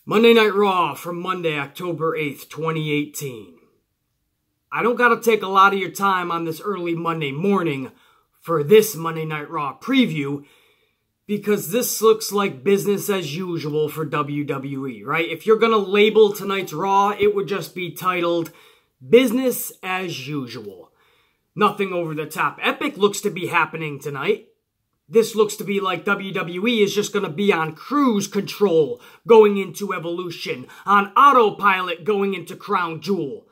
Monday Night Raw for Monday, October 8th, 2018. I don't gotta take a lot of your time on this early Monday morning for this Monday Night Raw preview because this looks like business as usual for WWE, right? If you're gonna label tonight's Raw, it would just be titled Business as Usual. Nothing over the top epic looks to be happening tonight. This looks to be like WWE is just going to be on cruise control going into Evolution, on autopilot going into Crown Jewel.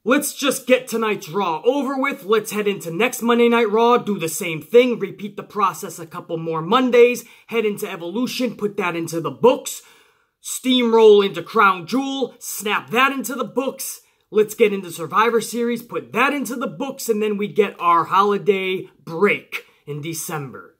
Let's just get tonight's Raw over with. Let's head into next Monday Night Raw, do the same thing, repeat the process a couple more Mondays, head into Evolution, put that into the books, steamroll into Crown Jewel, snap that into the books. Let's get into Survivor Series, put that into the books, and then we get our holiday break in December.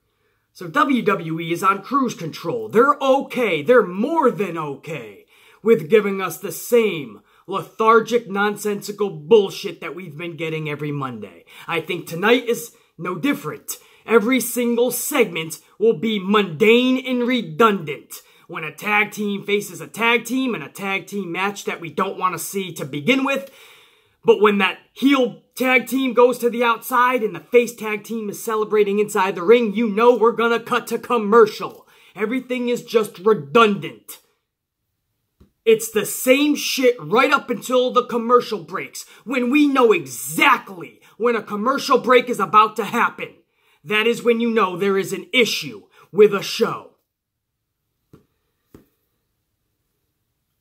So WWE is on cruise control. They're okay. They're more than okay with giving us the same lethargic, nonsensical bullshit that we've been getting every Monday. I think tonight is no different. Every single segment will be mundane and redundant. When a tag team faces a tag team in a tag team match that we don't want to see to begin with, but when that heel tag team goes to the outside and the face tag team is celebrating inside the ring, you know we're gonna cut to commercial. Everything is just redundant. It's the same shit right up until the commercial breaks, when we know exactly when a commercial break is about to happen. That is when you know there is an issue with a show.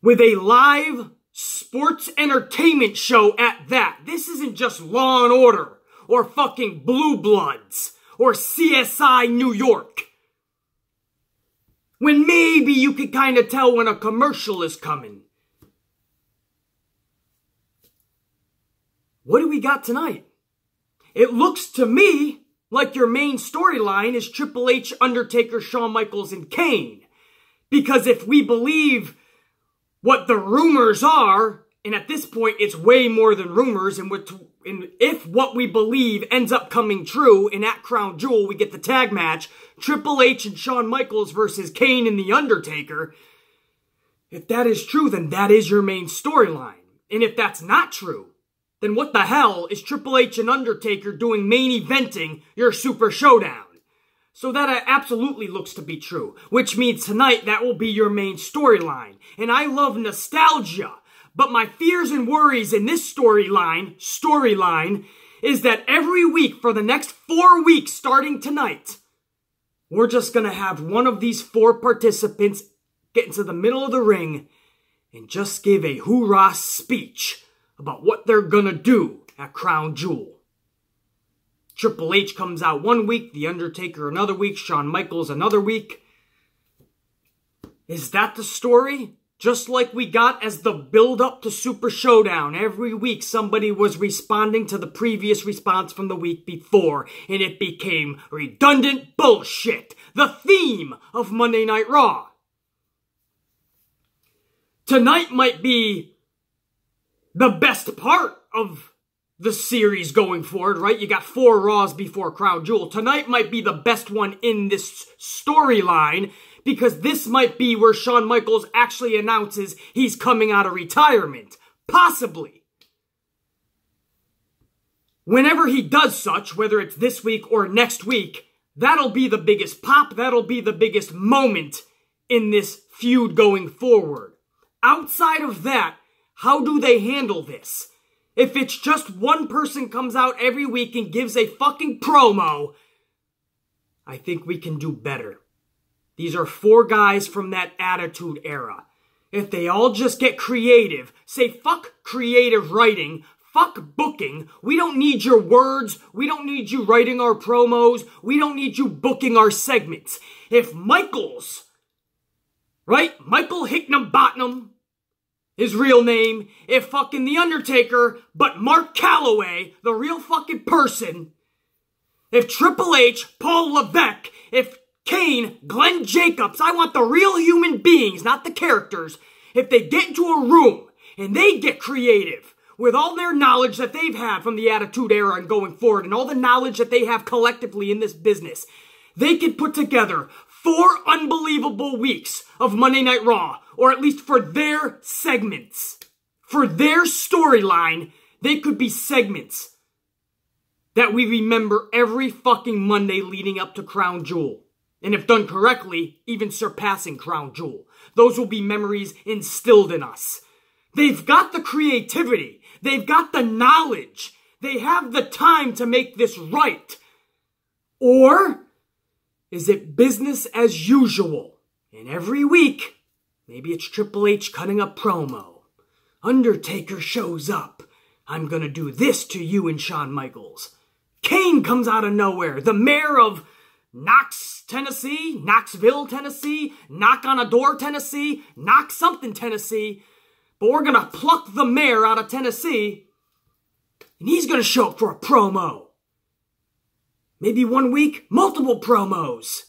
With a live sports entertainment show at that. This isn't just Law and Order or fucking Blue Bloods or CSI New York. When maybe you could kind of tell when a commercial is coming. What do we got tonight? It looks to me like your main storyline is Triple H, Undertaker, Shawn Michaels, and Kane. Because if we believe what the rumors are, and at this point it's way more than rumors, and if what we believe ends up coming true, and at Crown Jewel we get the tag match, Triple H and Shawn Michaels versus Kane and The Undertaker, if that is true, then that is your main storyline. And if that's not true, then what the hell is Triple H and Undertaker doing main eventing your Super Showdown? So that absolutely looks to be true, which means tonight that will be your main storyline. And I love nostalgia, but my fears and worries in this storyline is that every week for the next 4 weeks starting tonight, we're just going to have one of these 4 participants get into the middle of the ring and just give a hoorah speech about what they're going to do at Crown Jewel. Triple H comes out 1 week, The Undertaker another week, Shawn Michaels another week. Is that the story? Just like we got as the build-up to Super Showdown. Every week somebody was responding to the previous response from the week before, and it became redundant bullshit. The theme of Monday Night Raw. Tonight might be the best part of the series going forward, right? You got 4 Raws before Crown Jewel. Tonight might be the best one in this storyline because this might be where Shawn Michaels actually announces he's coming out of retirement. Possibly. Whenever he does such, whether it's this week or next week, that'll be the biggest pop, that'll be the biggest moment in this feud going forward. Outside of that, how do they handle this? If it's just one person comes out every week and gives a fucking promo, I think we can do better. These are 4 guys from that Attitude Era. If they all just get creative, say fuck creative writing, fuck booking, we don't need your words, we don't need you writing our promos, we don't need you booking our segments. If Michaels, right, Michael Hicknam-Botnam, his real name, if fucking The Undertaker, but Mark Calloway, the real fucking person, if Triple H, Paul Levesque, if Kane, Glenn Jacobs, I want the real human beings, not the characters, if they get into a room and they get creative with all their knowledge that they've had from the Attitude Era and going forward and all the knowledge that they have collectively in this business, they could put together 4 unbelievable weeks of Monday Night Raw, or at least for their segments. For their storyline, they could be segments that we remember every fucking Monday leading up to Crown Jewel. And if done correctly, even surpassing Crown Jewel. Those will be memories instilled in us. They've got the creativity. They've got the knowledge. They have the time to make this right. Or is it business as usual? And every week, maybe it's Triple H cutting a promo. Undertaker shows up. I'm gonna do this to you and Shawn Michaels. Kane comes out of nowhere. The mayor of Knoxville, Tennessee, Knock on a Door, Tennessee, Knock something, Tennessee. But we're gonna pluck the mayor out of Tennessee, and he's gonna show up for a promo. Maybe one week, multiple promos.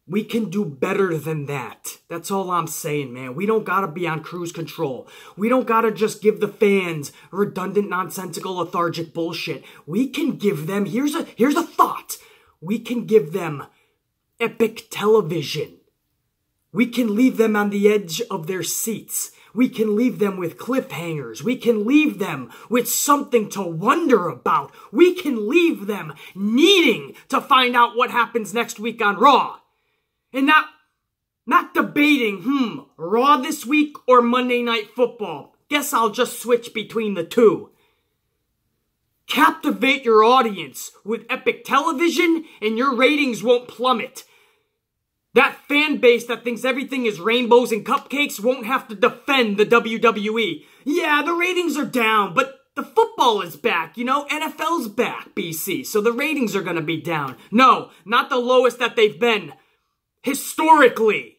We can do better than that. That's all I'm saying, man. We don't gotta be on cruise control. We don't gotta just give the fans redundant, nonsensical, lethargic bullshit. We can give them, here's a thought. We can give them epic television. We can leave them on the edge of their seats. We can leave them with cliffhangers. We can leave them with something to wonder about. We can leave them needing to find out what happens next week on Raw. And not debating, Raw this week or Monday Night Football. Guess I'll just switch between the two. Captivate your audience with epic television and your ratings won't plummet. That fan base that thinks everything is rainbows and cupcakes won't have to defend the WWE. Yeah, the ratings are down, but the football is back, NFL's back, BC, so the ratings are gonna be down. No, not the lowest that they've been. Historically.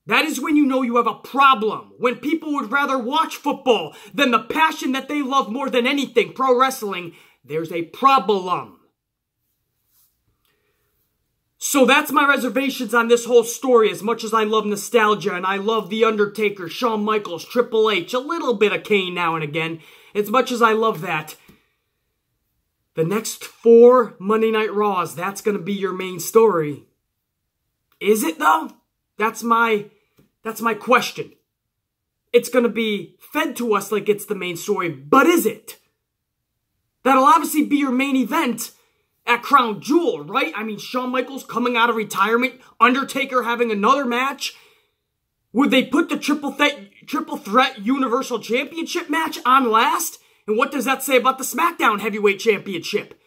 That is when you know you have a problem. When people would rather watch football than the passion that they love more than anything, pro wrestling, there's a problem. So that's my reservations on this whole story. As much as I love nostalgia and I love The Undertaker, Shawn Michaels, Triple H, a little bit of Kane now and again, as much as I love that, the next 4 Monday Night Raws, that's going to be your main story. Is it though? That's my question. It's going to be fed to us like it's the main story, but is it? That'll obviously be your main event at Crown Jewel, right? I mean, Shawn Michaels coming out of retirement, Undertaker having another match. Would they put the triple threat Universal Championship match on last? And what does that say about the SmackDown Heavyweight Championship?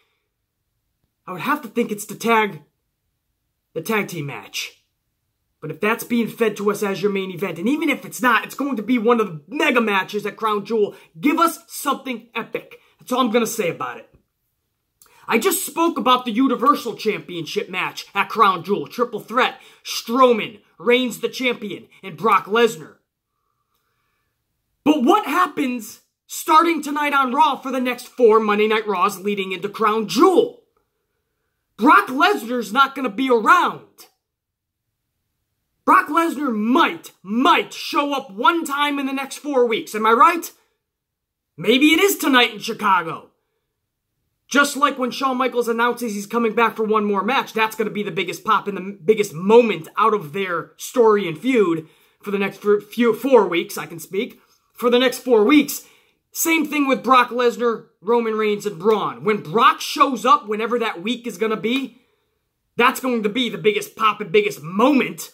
I would have to think it's the tag team match. But if that's being fed to us as your main event, and even if it's not, it's going to be one of the mega matches at Crown Jewel. Give us something epic. That's all I'm going to say about it. I just spoke about the Universal Championship match at Crown Jewel. Triple threat. Strowman, Reigns the champion, and Brock Lesnar. But what happens starting tonight on Raw for the next 4 Monday Night Raws leading into Crown Jewel? Brock Lesnar's not going to be around. Brock Lesnar might show up one time in the next 4 weeks. Am I right? Maybe it is tonight in Chicago. Just like when Shawn Michaels announces he's coming back for one more match, that's going to be the biggest pop and the biggest moment out of their story and feud for the next 4 weeks, I can speak. For the next 4 weeks. Same thing with Brock Lesnar, Roman Reigns, and Braun. When Brock shows up, whenever that week is going to be, that's going to be the biggest pop and biggest moment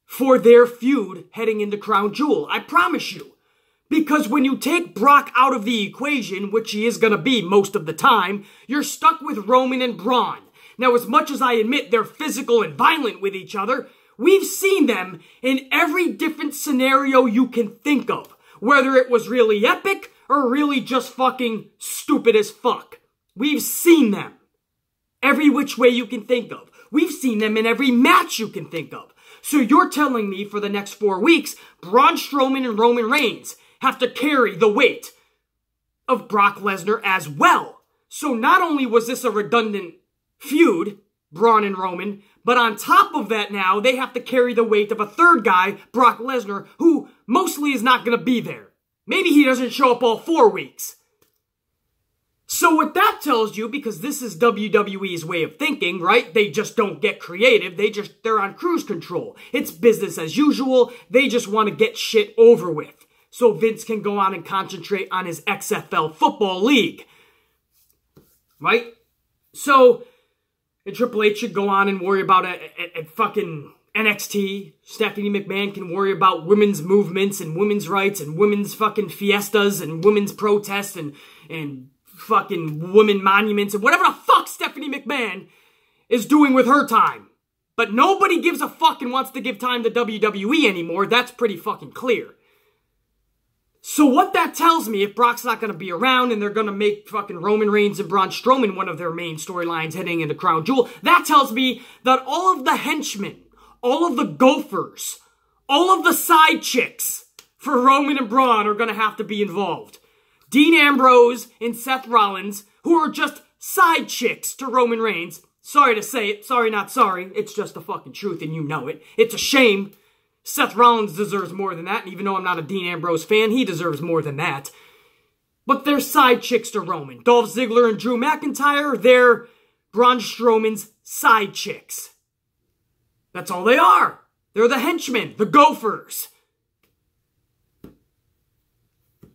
for their feud heading into Crown Jewel. I promise you. Because when you take Brock out of the equation, which he is going to be most of the time, you're stuck with Roman and Braun. Now, as much as I admit they're physical and violent with each other, we've seen them in every different scenario you can think of. Whether it was really epic or really just fucking stupid as fuck. We've seen them. Every which way you can think of. We've seen them in every match you can think of. So you're telling me for the next 4 weeks, Braun Strowman and Roman Reigns have to carry the weight of Brock Lesnar as well. So not only was this a redundant feud, Braun and Roman, but on top of that now, they have to carry the weight of a third guy, Brock Lesnar, who mostly is not going to be there. Maybe he doesn't show up all 4 weeks. So what that tells you, because this is WWE's way of thinking, right? They just don't get creative. They're on cruise control. It's business as usual. They just want to get shit over with, so Vince can go on and concentrate on his XFL football league. Right? So, and Triple H should go on and worry about a fucking NXT. Stephanie McMahon can worry about women's movements and women's rights and women's fucking fiestas and women's protests and fucking women monuments and whatever the fuck Stephanie McMahon is doing with her time. But nobody gives a fuck and wants to give time to WWE anymore. That's pretty fucking clear. So what that tells me, if Brock's not going to be around and they're going to make fucking Roman Reigns and Braun Strowman one of their main storylines heading into Crown Jewel, that tells me that all of the henchmen, all of the gophers, all of the side chicks for Roman and Braun are going to have to be involved. Dean Ambrose and Seth Rollins, who are just side chicks to Roman Reigns. Sorry to say it. Sorry, not sorry. It's just the fucking truth and you know it. It's a shame. Seth Rollins deserves more than that. And even though I'm not a Dean Ambrose fan, he deserves more than that. But they're side chicks to Roman. Dolph Ziggler and Drew McIntyre, they're Braun Strowman's side chicks. That's all they are. They're the henchmen, the gophers.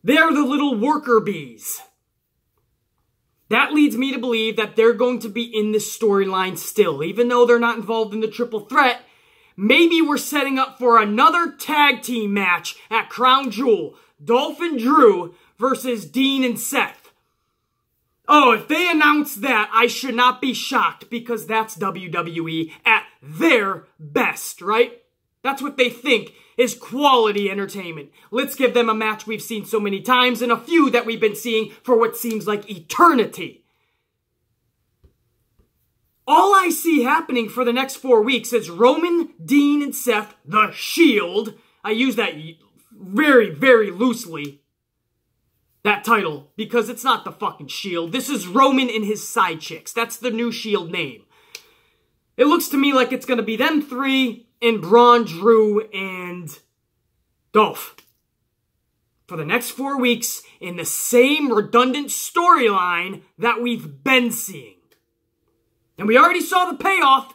They're the little worker bees. That leads me to believe that they're going to be in this storyline still. Even though they're not involved in the triple threat, maybe we're setting up for another tag team match at Crown Jewel. Dolph and Drew versus Dean and Seth. Oh, if they announce that, I should not be shocked because that's WWE at their best, right? That's what they think is quality entertainment. Let's give them a match we've seen so many times and a feud that we've been seeing for what seems like eternity. All I see happening for the next 4 weeks is Roman, Dean, and Seth, the Shield. I use that very, very loosely, that title, because it's not the fucking Shield. This is Roman and his side chicks. That's the new Shield name. It looks to me like it's going to be them three and Braun, Drew, and Dolph for the next 4 weeks in the same redundant storyline that we've been seeing. And we already saw the payoff,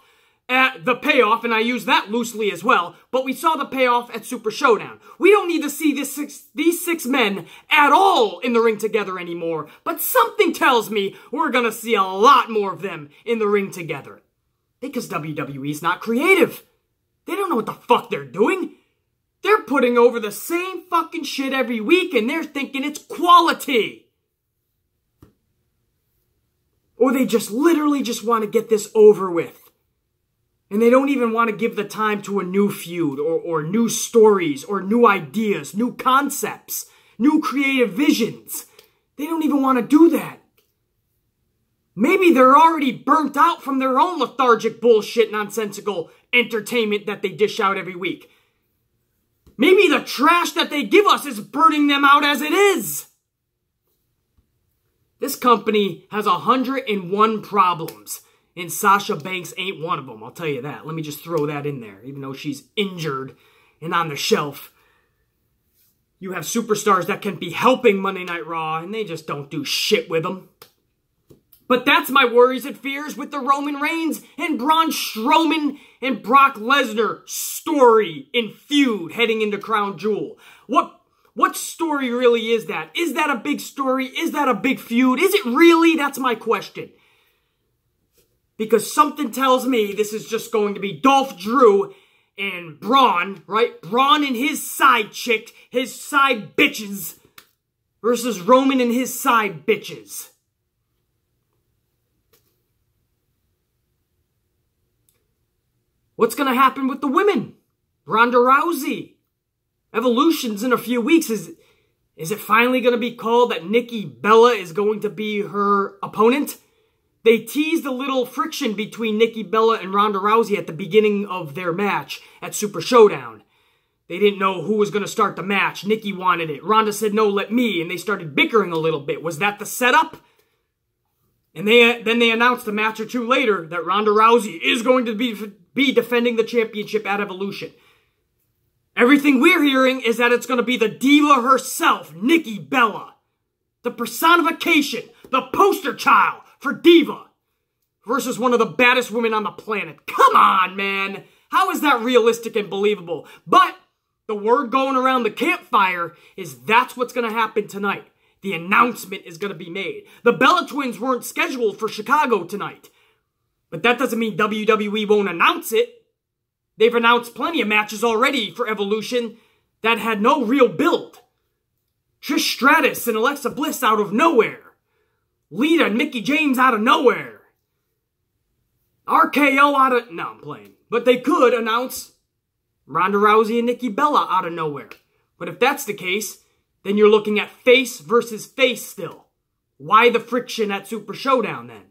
and I use that loosely as well, but we saw the payoff at Super Showdown. We don't need to see these six men at all in the ring together anymore, but something tells me we're going to see a lot more of them in the ring together. Because WWE's not creative. They don't know what the fuck they're doing. They're putting over the same fucking shit every week and they're thinking it's quality. Or they just literally just want to get this over with. And they don't even want to give the time to a new feud or new stories or new ideas, new concepts, new creative visions. They don't even want to do that. Maybe they're already burnt out from their own lethargic bullshit nonsensical entertainment that they dish out every week. Maybe the trash that they give us is burning them out as it is. This company has 101 problems, and Sasha Banks ain't one of them, I'll tell you that. Let me just throw that in there, even though she's injured and on the shelf. You have superstars that can be helping Monday Night Raw, and they just don't do shit with them. But that's my worries and fears with the Roman Reigns and Braun Strowman and Brock Lesnar story and feud heading into Crown Jewel. What story really is that? Is that a big story? Is that a big feud? Is it really? That's my question. Because something tells me this is just going to be Dolph, Drew, and Braun, right? Braun and his side chick, his side bitches, versus Roman and his side bitches. What's going to happen with the women? Ronda Rousey. Evolution's in a few weeks. Is it finally going to be called that Nikki Bella is going to be her opponent? They teased a little friction between Nikki Bella and Ronda Rousey at the beginning of their match at Super Showdown. They didn't know who was going to start the match. Nikki wanted it. Ronda said, no, let me. And they started bickering a little bit. Was that the setup? And then they announced a match or two later that Ronda Rousey is going to be defending the championship at Evolution. Everything we're hearing is that it's going to be the diva herself, Nikki Bella. The personification, the poster child for diva, versus one of the baddest women on the planet. Come on, man. How is that realistic and believable? But the word going around the campfire is that's what's going to happen tonight. The announcement is going to be made. The Bella Twins weren't scheduled for Chicago tonight. But that doesn't mean WWE won't announce it. They've announced plenty of matches already for Evolution that had no real build. Trish Stratus and Alexa Bliss out of nowhere. Lita and Mickie James out of nowhere. RKO out of... No, I'm playing. But they could announce Ronda Rousey and Nikki Bella out of nowhere. But if that's the case, then you're looking at face versus face still. Why the friction at Super Showdown then?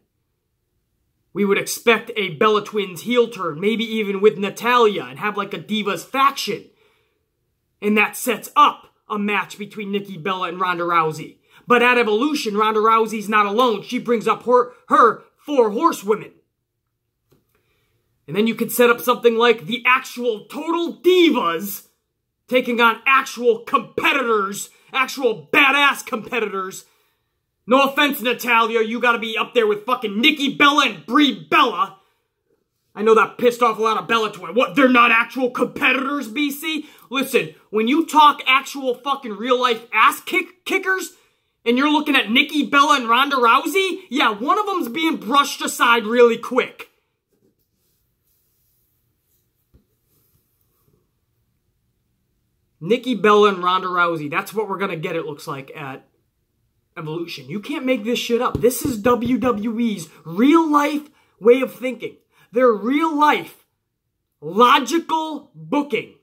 We would expect a Bella Twins heel turn, maybe even with Natalya, and have like a Divas faction. And that sets up a match between Nikki Bella and Ronda Rousey. But at Evolution, Ronda Rousey's not alone. She brings up her 4 horsewomen. And then you could set up something like the actual Total Divas taking on actual competitors, actual badass competitors. No offense, Natalya, you gotta be up there with fucking Nikki Bella and Brie Bella. I know that pissed off a lot of Bella Twins. What, they're not actual competitors, BC? Listen, when you talk actual fucking real-life ass kickers, and you're looking at Nikki Bella and Ronda Rousey, yeah, one of them's being brushed aside really quick. Nikki Bella and Ronda Rousey, that's what we're gonna get, it looks like, at Evolution. You can't make this shit up. This is WWE's real-life way of thinking. Their real-life, logical booking.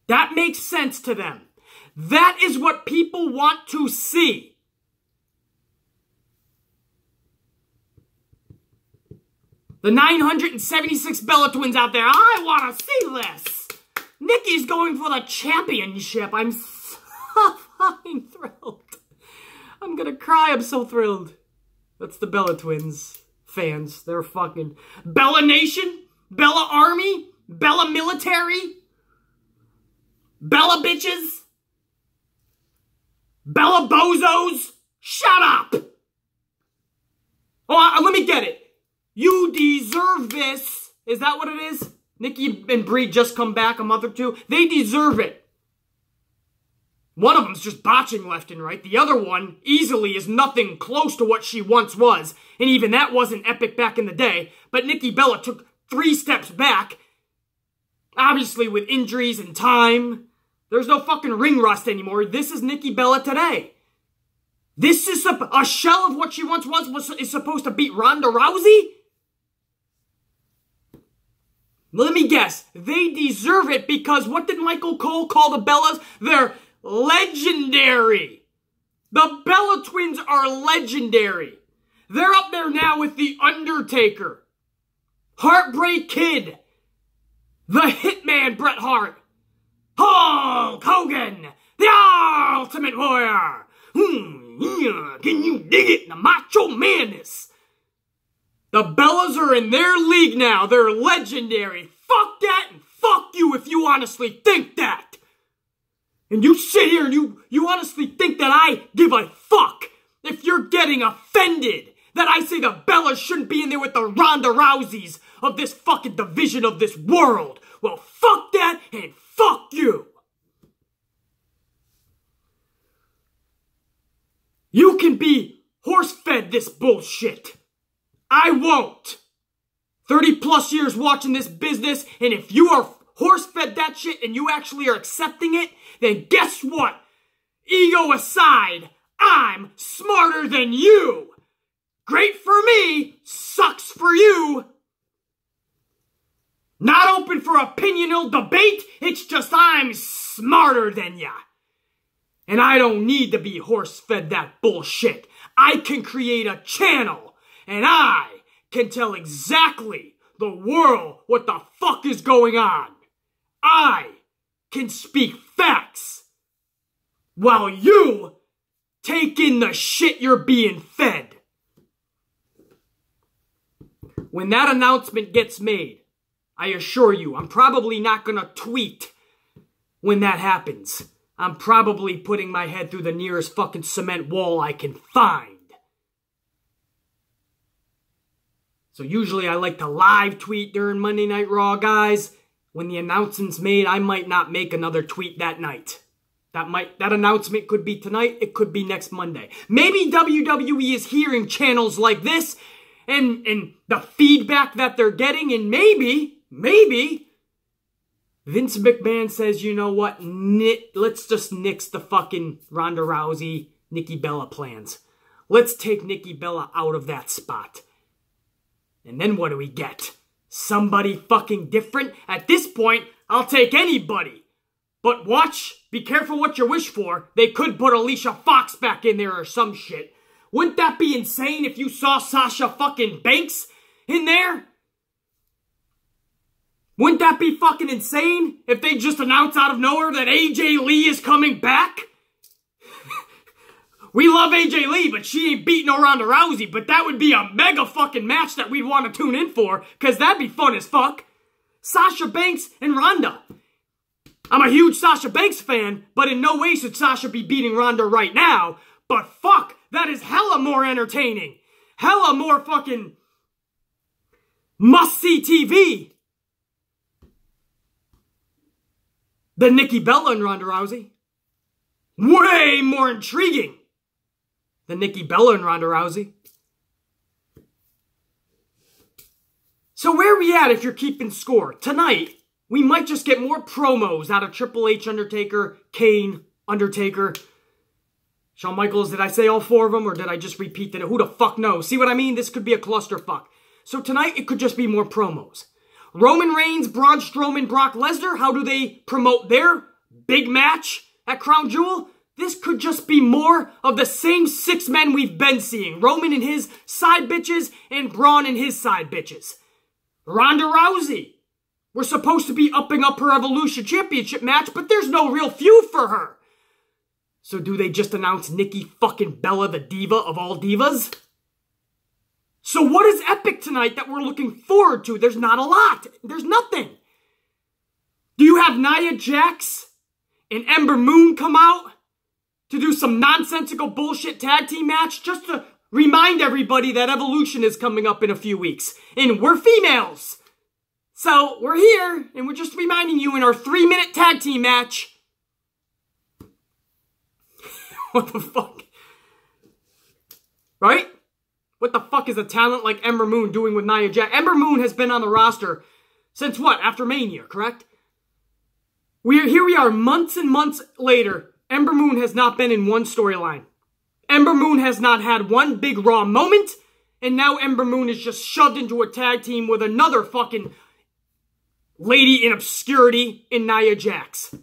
That makes sense to them. That is what people want to see. The 976 Bella Twins out there, I want to see this. Nikki's going for the championship. I'm so fucking thrilled. I'm gonna cry, I'm so thrilled. That's the Bella Twins fans. They're fucking... Bella Nation? Bella Army? Bella Military? Bella Bitches? Bella Bozos? Shut up! Oh, let me get it. You deserve this. Is that what it is? Nikki and Brie just come back a month or two. They deserve it. One of them's just botching left and right. The other one easily is nothing close to what she once was. And even that wasn't epic back in the day. But Nikki Bella took 3 steps back. Obviously with injuries and time. There's no fucking ring rust anymore. This is Nikki Bella today. This is a shell of what she once was is supposed to beat Ronda Rousey? Let me guess. They deserve it because what did Michael Cole call the Bellas? They're legendary. The Bella Twins are legendary. They're up there now with The Undertaker, Heartbreak Kid, The Hitman Bret Hart, Hulk Hogan, The Ultimate Warrior. Can you dig it? The Macho Madness. The Bellas are in their league now. They're legendary. Fuck that and fuck you if you honestly think that. And you sit here and you honestly think that I give a fuck if you're getting offended that I say the Bellas shouldn't be in there with the Ronda Rouseys of this fucking division of this world. Well, fuck that and fuck you. You can be horse-fed this bullshit. I won't. 30 plus years watching this business, and if you are horse-fed that shit and you actually are accepting it, then guess what? Ego aside, I'm smarter than you. Great for me, sucks for you. Not open for opinional debate, it's just I'm smarter than ya. And I don't need to be horse-fed that bullshit. I can create a channel, and I can tell exactly the world what the fuck is going on. I can speak facts while you take in the shit you're being fed. When that announcement gets made, I assure you, I'm probably not gonna tweet when that happens. I'm probably putting my head through the nearest fucking cement wall I can find. So usually I like to live tweet during Monday Night Raw, guys. When the announcement's made, I might not make another tweet that night. That announcement could be tonight, it could be next Monday. Maybe WWE is hearing channels like this and the feedback that they're getting, and maybe Vince McMahon says, you know what, let's just nix the fucking Ronda Rousey, Nikki Bella plans. Let's take Nikki Bella out of that spot. And then what do we get? Somebody fucking different? At this point, I'll take anybody. But watch, be careful what you wish for. They could put Alicia Fox back in there or some shit. Wouldn't that be insane if you saw Sasha fucking Banks in there? Wouldn't that be fucking insane if they just announced out of nowhere that AJ Lee is coming back? We love AJ Lee, but she ain't beating no Ronda Rousey. But that would be a mega fucking match that we'd want to tune in for, because that'd be fun as fuck. Sasha Banks and Ronda. I'm a huge Sasha Banks fan, but in no way should Sasha be beating Ronda right now. But fuck, that is hella more entertaining. Hella more fucking must-see TV than Nikki Bella and Ronda Rousey. Way more intriguing than Nikki Bella and Ronda Rousey. So where are we at if you're keeping score? Tonight, we might just get more promos out of Triple H, Undertaker, Kane, Undertaker. Shawn Michaels, did I say all four of them or did I just repeat that? Who the fuck knows? See what I mean? This could be a clusterfuck. So tonight, it could just be more promos. Roman Reigns, Braun Strowman, Brock Lesnar, how do they promote their big match at Crown Jewel? This could just be more of the same six men we've been seeing. Roman and his side bitches and Braun and his side bitches. Ronda Rousey. We're supposed to be upping up her Evolution Championship match, but there's no real feud for her. So do they just announce Nikki fucking Bella, the diva of all divas? So what is epic tonight that we're looking forward to? There's not a lot. There's nothing. Do you have Nia Jax and Ember Moon come out to do some nonsensical bullshit tag team match just to remind everybody that Evolution is coming up in a few weeks? And we're females. So we're here and we're just reminding you in our 3-minute tag team match. What the fuck? Right? What the fuck is a talent like Ember Moon doing with Nia Jax? Ember Moon has been on the roster since what? After Mania, correct? Here we are months and months later. Ember Moon has not been in one storyline. Ember Moon has not had one big Raw moment. And now Ember Moon is just shoved into a tag team with another fucking lady in obscurity in Nia Jax.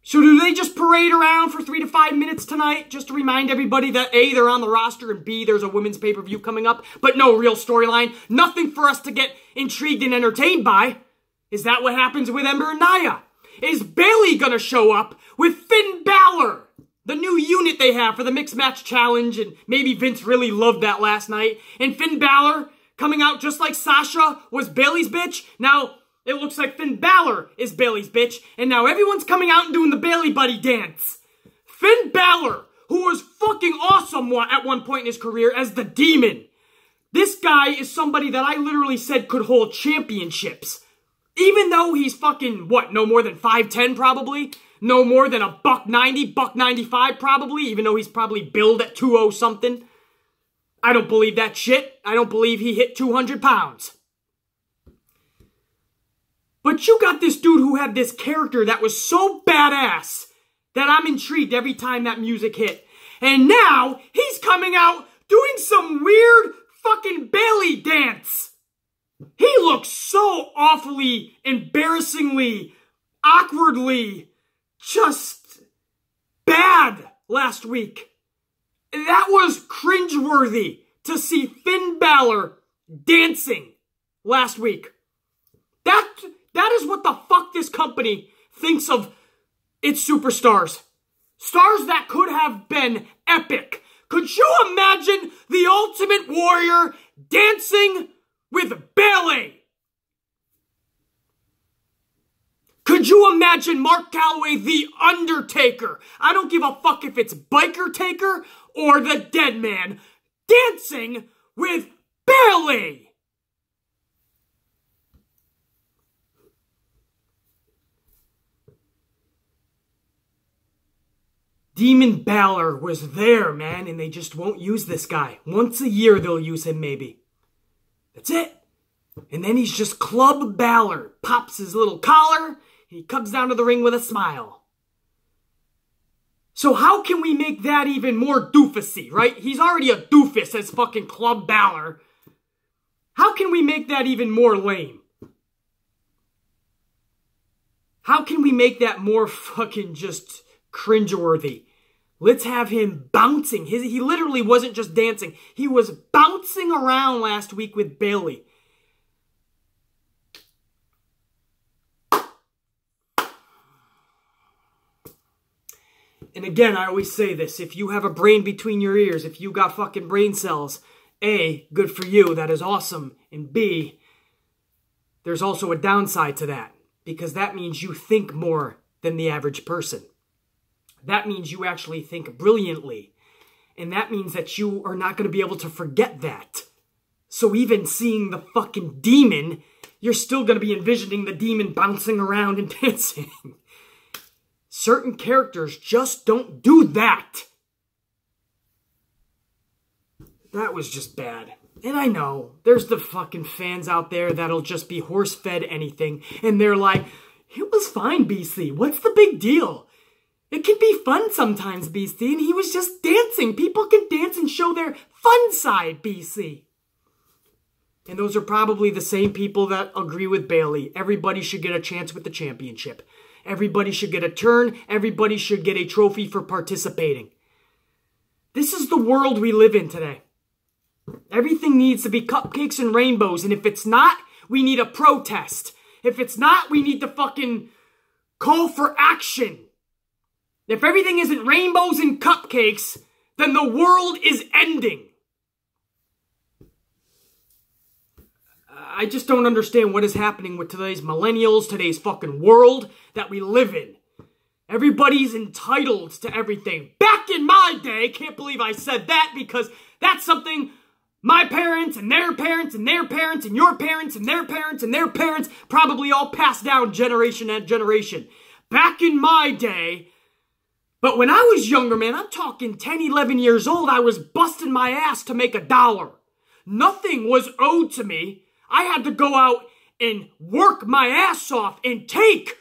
So do they just parade around for 3 to 5 minutes tonight just to remind everybody that A, they're on the roster, and B, there's a women's pay-per-view coming up, but no real storyline? Nothing for us to get intrigued and entertained by. Is that what happens with Ember and Nia? Is Bayley gonna show up with Finn Balor? The new unit they have for the Mixed Match Challenge, and maybe Vince really loved that last night. And Finn Balor coming out just like Sasha was Bayley's bitch. Now, it looks like Finn Balor is Bayley's bitch, and now everyone's coming out and doing the Bayley Buddy dance. Finn Balor, who was fucking awesome at one point in his career as the Demon. This guy is somebody that I literally said could hold championships. Even though he's fucking, what, no more than 5'10" probably? No more than a $190, $195 probably, even though he's probably billed at 200 something. I don't believe that shit. I don't believe he hit 200 pounds. But you got this dude who had this character that was so badass that I'm intrigued every time that music hit. And now he's coming out doing some weird fucking Bayley dance. He looks so awfully, embarrassingly, awkwardly, just bad last week. That was cringeworthy to see Finn Balor dancing last week. That is what the fuck this company thinks of its superstars. Stars that could have been epic. Could you imagine the Ultimate Warrior dancing with Bayley? Could you imagine Mark Calloway, the Undertaker? I don't give a fuck if it's Biker Taker or the Dead Man dancing with Bayley! Demon Balor was there, man, and they just won't use this guy. Once a year they'll use him, maybe. That's it. And then he's just Club Balor. Pops his little collar, and he comes down to the ring with a smile. So how can we make that even more doofusy, right? He's already a doofus as fucking Club Balor. How can we make that even more lame? How can we make that more fucking just cringeworthy? Let's have him bouncing. He literally wasn't just dancing. He was bouncing around last week with Bayley. And again, I always say this. If you have a brain between your ears, if you got fucking brain cells, A, good for you. That is awesome. And B, there's also a downside to that. Because that means you think more than the average person. That means you actually think brilliantly. And that means that you are not going to be able to forget that. So even seeing the fucking demon, you're still going to be envisioning the demon bouncing around and dancing. Certain characters just don't do that. That was just bad. And I know, there's the fucking fans out there that'll just be horse-fed anything. And they're like, it was fine, BC. What's the big deal? It can be fun sometimes, BC. And he was just dancing. People can dance and show their fun side, BC. And those are probably the same people that agree with Bayley. Everybody should get a chance with the championship. Everybody should get a turn. Everybody should get a trophy for participating. This is the world we live in today. Everything needs to be cupcakes and rainbows. And if it's not, we need a protest. If it's not, we need to fucking call for action. If everything isn't rainbows and cupcakes, then the world is ending. I just don't understand what is happening with today's millennials, today's fucking world that we live in. Everybody's entitled to everything. Back in my day, can't believe I said that because that's something my parents and their parents and their parents and your parents and their parents and their parents probably all passed down generation and generation. Back in my day, but when I was younger, man, I'm talking 10, 11 years old, I was busting my ass to make $1. Nothing was owed to me. I had to go out and work my ass off and take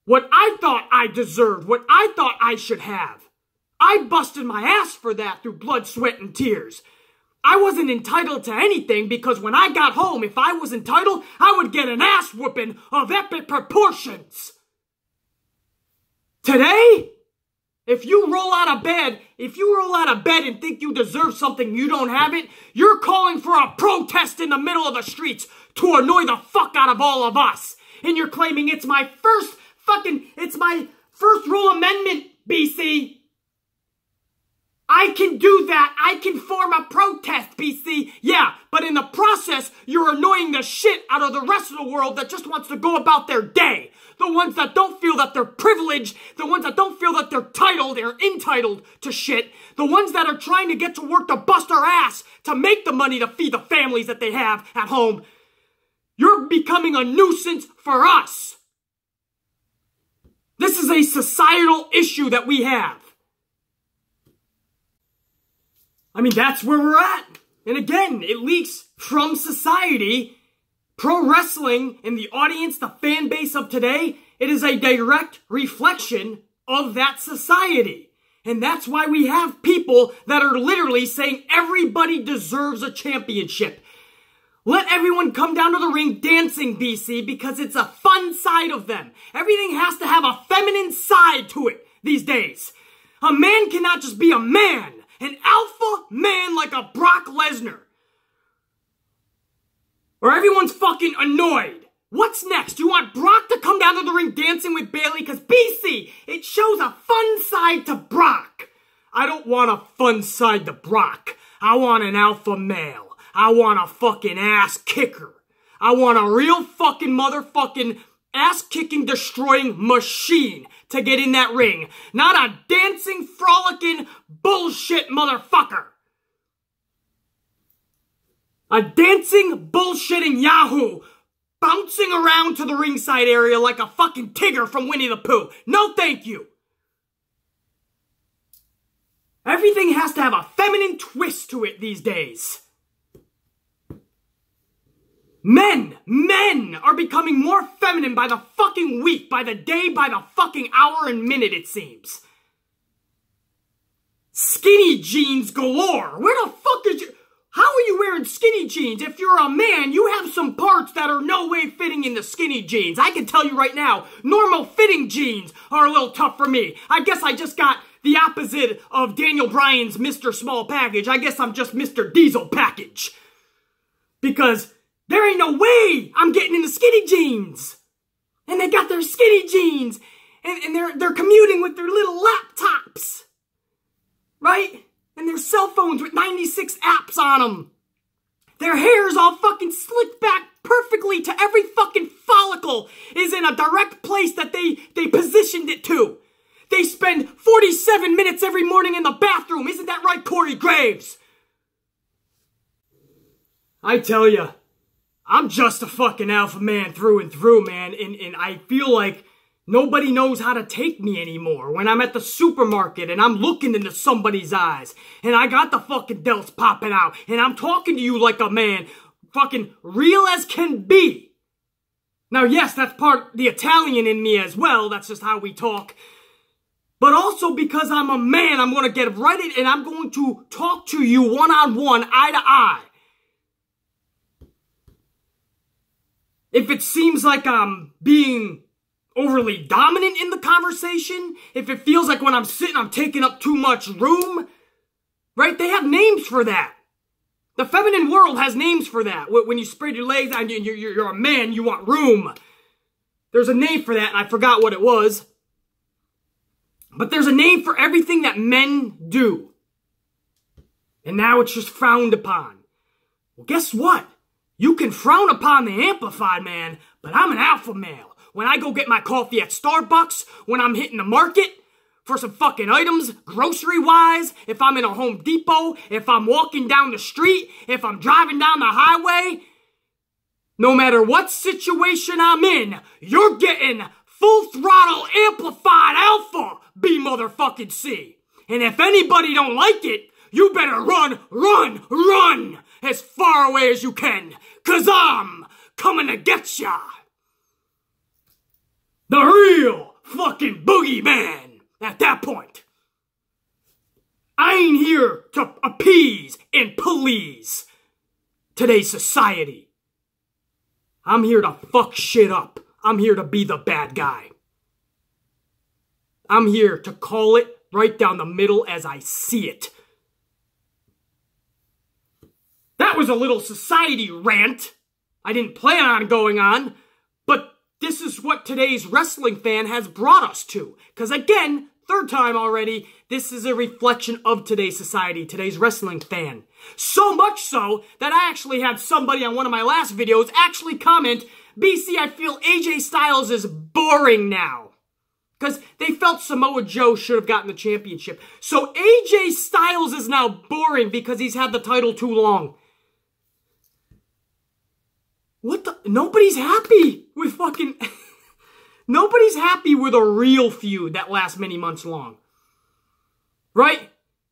what I thought I deserved, what I thought I should have. I busted my ass for that through blood, sweat, and tears. I wasn't entitled to anything because when I got home, if I was entitled, I would get an ass whooping of epic proportions. Today, if you roll out of bed and think you deserve something, you don't have it, you're calling for a protest in the middle of the streets to annoy the fuck out of all of us. And you're claiming it's my first rule amendment, BC. I can do that. I can form a protest, BC. Yeah, but in the process, you're annoying the shit out of the rest of the world that just wants to go about their day. The ones that don't feel that they're privileged, the ones that don't feel that they're entitled to shit, the ones that are trying to get to work to bust our ass to make the money to feed the families that they have at home. You're becoming a nuisance for us. This is a societal issue that we have. I mean, that's where we're at. And again, it leaks from society. Pro wrestling and the audience, the fan base of today, it is a direct reflection of that society. And that's why we have people that are literally saying everybody deserves a championship. Let everyone come down to the ring dancing, BC, because it's a fun side of them. Everything has to have a feminine side to it these days. A man cannot just be a man. An alpha man like a Brock Lesnar. Or everyone's fucking annoyed. What's next? You want Brock to come down to the ring dancing with Bayley? Because BC, it shows a fun side to Brock. I don't want a fun side to Brock. I want an alpha male. I want a fucking ass kicker. I want a real fucking motherfucking ass-kicking, destroying machine to get in that ring. Not a dancing, frolicking, bullshit motherfucker. A dancing, bullshitting yahoo bouncing around to the ringside area like a fucking Tigger from Winnie the Pooh. No thank you. Everything has to have a feminine twist to it these days. Men are becoming more feminine by the fucking week, by the day, by the fucking hour and minute, it seems. Skinny jeans galore. Where the fuck is you? How are you wearing skinny jeans? If you're a man, you have some parts that are no way fitting in the skinny jeans. I can tell you right now, normal fitting jeans are a little tough for me. I guess I just got the opposite of Daniel Bryan's Mr. Small Package. I guess I'm just Mr. Diesel Package. Because there ain't no way I'm getting into skinny jeans. And they got their skinny jeans. And they're commuting with their little laptops. Right? And their cell phones with 96 apps on them. Their hair's all fucking slicked back perfectly to every fucking follicle is in a direct place that they positioned it to. They spend 47 minutes every morning in the bathroom. Isn't that right, Corey Graves? I tell ya, I'm just a fucking alpha man through and through, man. And I feel like nobody knows how to take me anymore. When I'm at the supermarket and I'm looking into somebody's eyes and I got the fucking delts popping out and I'm talking to you like a man, fucking real as can be. Now, yes, that's part the Italian in me as well. That's just how we talk. But also because I'm a man, I'm going to get right in and I'm going to talk to you one-on-one, eye to eye. If it seems like I'm being overly dominant in the conversation, if it feels like when I'm sitting I'm taking up too much room, right? They have names for that. The feminine world has names for that. When you spread your legs and you're a man, you want room. There's a name for that, and I forgot what it was. But there's a name for everything that men do. And now it's just frowned upon. Well, guess what? You can frown upon the amplified man, but I'm an alpha male. When I go get my coffee at Starbucks, when I'm hitting the market for some fucking items, grocery-wise, if I'm in a Home Depot, if I'm walking down the street, if I'm driving down the highway, no matter what situation I'm in, you're getting full throttle amplified alpha, B motherfucking C. And if anybody don't like it, you better run as far away as you can, 'cause I'm coming to get ya. The real fucking boogeyman at that point. I ain't here to appease and please today's society. I'm here to fuck shit up. I'm here to be the bad guy. I'm here to call it right down the middle as I see it. That was a little society rant. I didn't plan on going on, but this is what today's wrestling fan has brought us to. Because again, third time already, this is a reflection of today's society, today's wrestling fan. So much so that I actually had somebody on one of my last videos actually comment, BC, I feel AJ Styles is boring now. Because they felt Samoa Joe should have gotten the championship. So AJ Styles is now boring because he's had the title too long. What the? Nobody's happy with fucking... Nobody's happy with a real feud that lasts many months long. Right?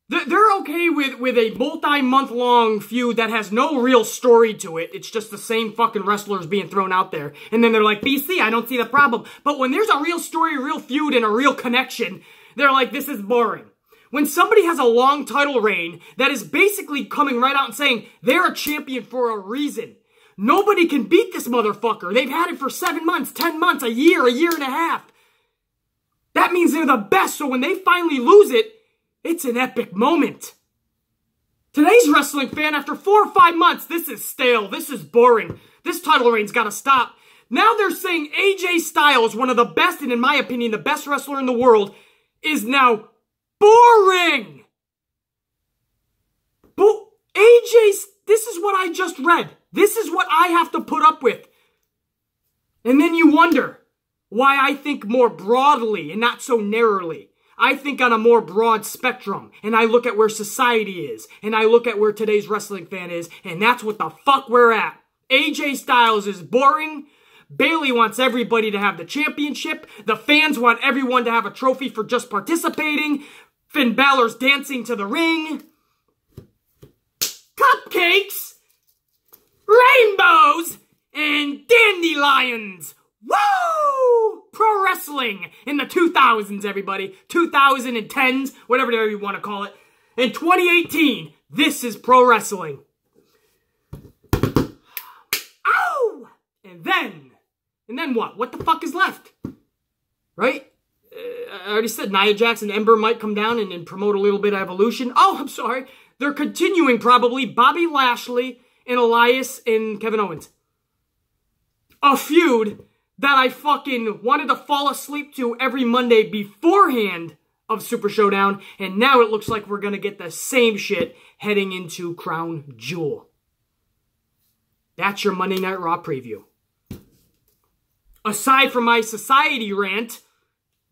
They're okay with a multi-month-long feud that has no real story to it. It's just the same fucking wrestlers being thrown out there. And then they're like, BC, I don't see the problem. But when there's a real story, a real feud, and a real connection, they're like, this is boring. When somebody has a long title reign that is basically coming right out and saying they're a champion for a reason. Nobody can beat this motherfucker. They've had it for 7 months, 10 months, a year and a half. That means they're the best, so when they finally lose it, it's an epic moment. Today's wrestling fan, after 4 or 5 months, this is stale, this is boring, this title reign's gotta stop. Now they're saying AJ Styles, one of the best, and in my opinion, the best wrestler in the world, is now boring. This is what I just read. This is what I have to put up with. And then you wonder why I think more broadly and not so narrowly. I think on a more broad spectrum, and I look at where society is, and I look at where today's wrestling fan is, and that's what the fuck we're at. AJ Styles is boring. Bayley wants everybody to have the championship. The fans want everyone to have a trophy for just participating. Finn Balor's dancing to the ring. Cupcakes, rainbows, and dandelions. Woo! Pro wrestling in the 2000s, everybody. 2010s, whatever you want to call it. In 2018, this is pro wrestling. Ow! And then what? What the fuck is left? Right? I already said Nia Jax and Ember might come down and promote a little bit of Evolution. Oh, I'm sorry. They're continuing probably Bobby Lashley and Elias and Kevin Owens. A feud that I fucking wanted to fall asleep to every Monday beforehand of Super Showdown. And now it looks like we're going to get the same shit heading into Crown Jewel. That's your Monday Night Raw preview. Aside from my society rant,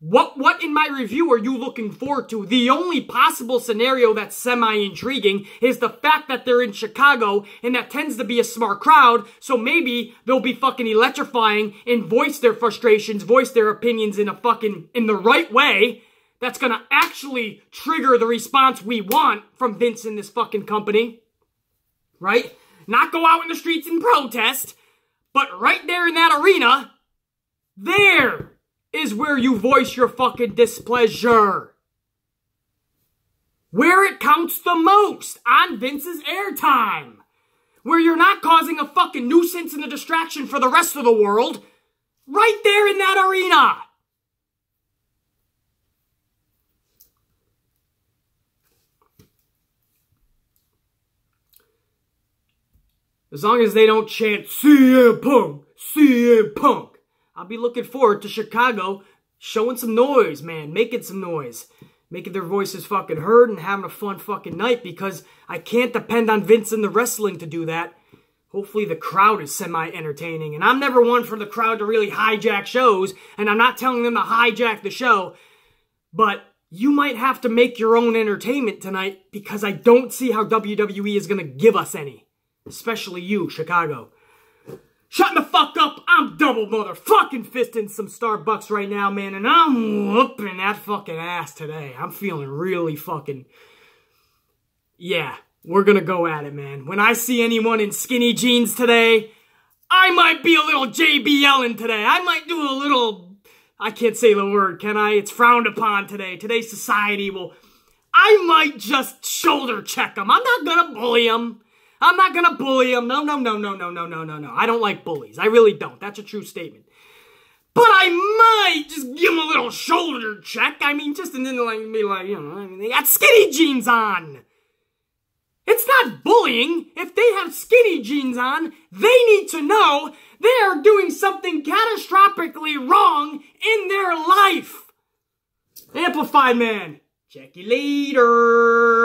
what in my review are you looking forward to? The only possible scenario that's semi-intriguing is the fact that they're in Chicago, and that tends to be a smart crowd, so maybe they'll be fucking electrifying and voice their frustrations, voice their opinions in the right way. That's gonna actually trigger the response we want from Vince and this fucking company. Right? Not go out in the streets and protest, but right there in that arena, there is where you voice your fucking displeasure. Where it counts the most on Vince's airtime. Where you're not causing a fucking nuisance and a distraction for the rest of the world. Right there in that arena. As long as they don't chant CM Punk, CM Punk. I'll be looking forward to Chicago showing some noise, man. Making some noise. Making their voices fucking heard and having a fun fucking night, because I can't depend on Vince and the wrestling to do that. Hopefully the crowd is semi-entertaining. And I'm never one for the crowd to really hijack shows, and I'm not telling them to hijack the show. But you might have to make your own entertainment tonight, because I don't see how WWE is going to give us any. Especially you, Chicago. Shut the fuck up, I'm double motherfucking fisting some Starbucks right now, man, and I'm whooping that fucking ass today. I'm feeling really fucking... Yeah, we're gonna go at it, man. When I see anyone in skinny jeans today, I might be a little JBLing today. I might do a little... I can't say the word, can I? It's frowned upon today. Today's society will... I might just shoulder check them. I'm not gonna bully them. I'm not gonna bully him. No. I don't like bullies. I really don't. That's a true statement. But I might just give him a little shoulder check. I mean, just and then be like, you know, I mean, they got skinny jeans on. It's not bullying. If they have skinny jeans on, they need to know they are doing something catastrophically wrong in their life. Amplified man. Check you later.